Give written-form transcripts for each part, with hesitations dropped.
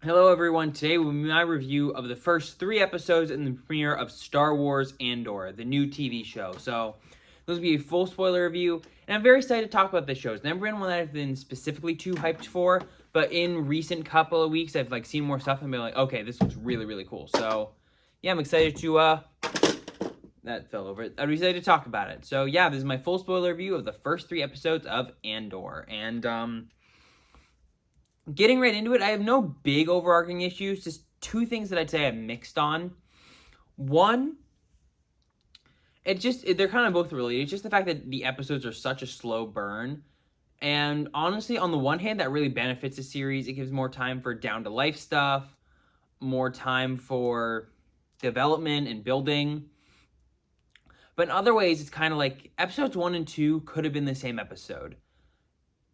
Hello everyone, today will be my review of the first 3 episodes in the premiere of Star Wars Andor, the new TV show. So, this will be a full spoiler review, and I'm very excited to talk about this show. It's never been one that I've been specifically too hyped for, but in recent couple of weeks, I've seen more stuff and been like, okay, this looks really, really cool. So, yeah, I'm excited to, that fell over. I'm excited to talk about it. So, yeah, this is my full spoiler review of the first 3 episodes of Andor, and, getting right into it, I have no big overarching issues, just 2 things that I'd say I'm mixed on. One, they're kind of both related. It's just the fact that the episodes are such a slow burn. And honestly, on the one hand, that really benefits the series. It gives more time for down-to-life stuff, more time for development and building. But in other ways, it's kind of like episodes 1 and 2 could have been the same episode.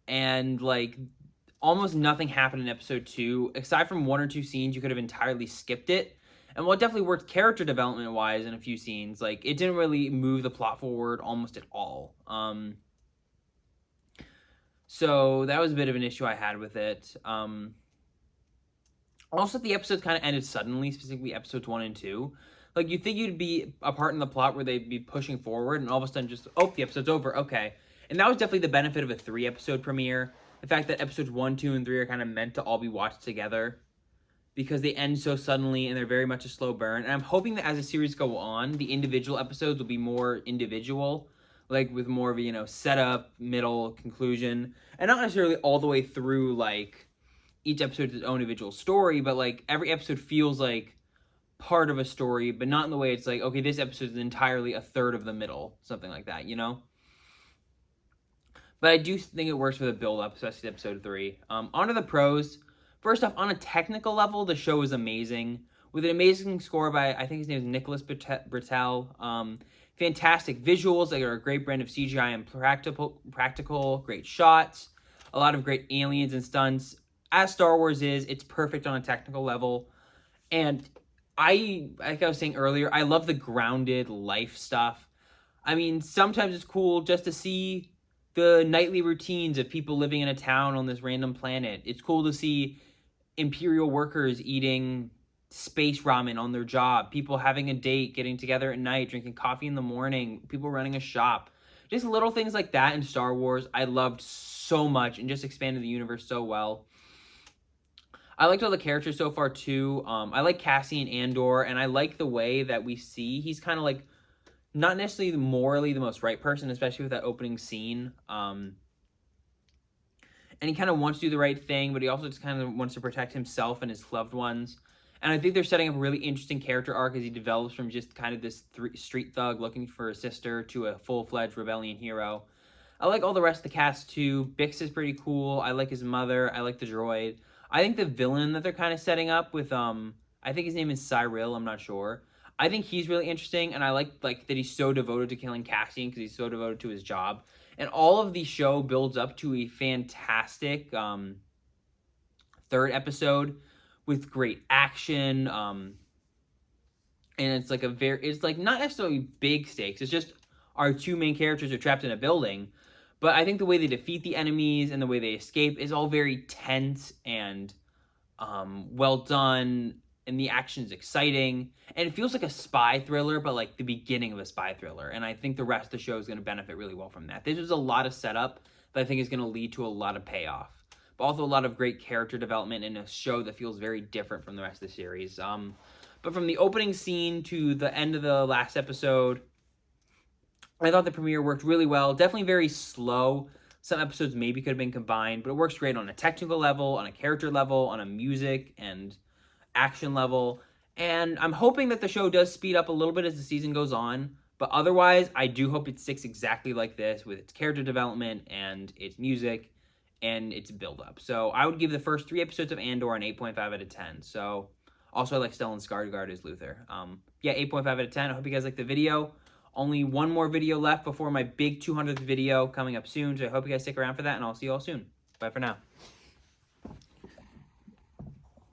And, almost nothing happened in episode 2. Aside from 1 or 2 scenes, you could have entirely skipped it. And while it definitely worked character development-wise in a few scenes, it didn't really move the plot forward almost at all. So that was a bit of an issue I had with it. Also, the episodes kind of ended suddenly, specifically episodes 1 and 2. You'd think you'd be a part in the plot where they'd be pushing forward, and all of a sudden just, oh, the episode's over, okay. And that was definitely the benefit of a 3-episode premiere. The fact that episodes 1, 2, and 3 are kind of meant to all be watched together because they end so suddenly and they're very much a slow burn. And I'm hoping that as the series go on, the individual episodes will be more individual, with more of a, setup, middle, conclusion, and not necessarily all the way through, each episode's its own individual story, but, every episode feels like part of a story, but not in the way it's okay, this episode is entirely a third of the middle, something like that, But I do think it works for the build-up, especially episode 3. On to the pros. First off, on a technical level, the show is amazing. With an amazing score by, I think his name is Nicholas Britell. Fantastic visuals. They are a great blend of CGI and practical. Great shots. A lot of great aliens and stunts. As Star Wars is, it's perfect on a technical level. And like I was saying earlier, I love the grounded life stuff. I mean, sometimes it's cool just to see the nightly routines of people living in a town on this random planet. It's cool to see Imperial workers eating space ramen on their job, people having a date, getting together at night, drinking coffee in the morning, people running a shop. Just little things like that in Star Wars I loved so much and just expanded the universe so well. I liked all the characters so far too. I like Cassian Andor, and I like the way that we see he's kind of not necessarily morally the most right person, especially with that opening scene. And he kind of wants to do the right thing, but he also just kind of wants to protect himself and his loved ones. And I think they're setting up a really interesting character arc as he develops from just kind of this street thug looking for a sister to a full-fledged rebellion hero. I like all the rest of the cast too. Bix is pretty cool. I like his mother. I like the droid. I think the villain that they're kind of setting up with, I think his name is Cyril, I'm not sure. I think he's really interesting, and I like that he's so devoted to killing Cassian because he's so devoted to his job. And all of the show builds up to a fantastic 3rd episode with great action. And it's it's not necessarily big stakes. It's just our 2 main characters are trapped in a building. But I think the way they defeat the enemies and the way they escape is all very tense and well done. And the action is exciting, and it feels like a spy thriller, but the beginning of a spy thriller. And I think the rest of the show is going to benefit really well from that. This was a lot of setup that I think is going to lead to a lot of payoff, but also a lot of great character development in a show that feels very different from the rest of the series. But from the opening scene to the end of the last episode, I thought the premiere worked really well. Definitely very slow. Some episodes maybe could have been combined, but it works great on a technical level, on a character level, on a music and action level, and I'm hoping that the show does speed up a little bit as the season goes on, but otherwise I do hope it sticks exactly like this with its character development and its music and its build-up. So I would give the first 3 episodes of Andor an 8.5 out of 10. So also I like Stellan Skarsgård as Luther. Yeah, 8.5 out of 10. I hope you guys like the video. Only one more video left before my big 200th video coming up soon, so I hope you guys stick around for that, and I'll see you all soon. Bye for now.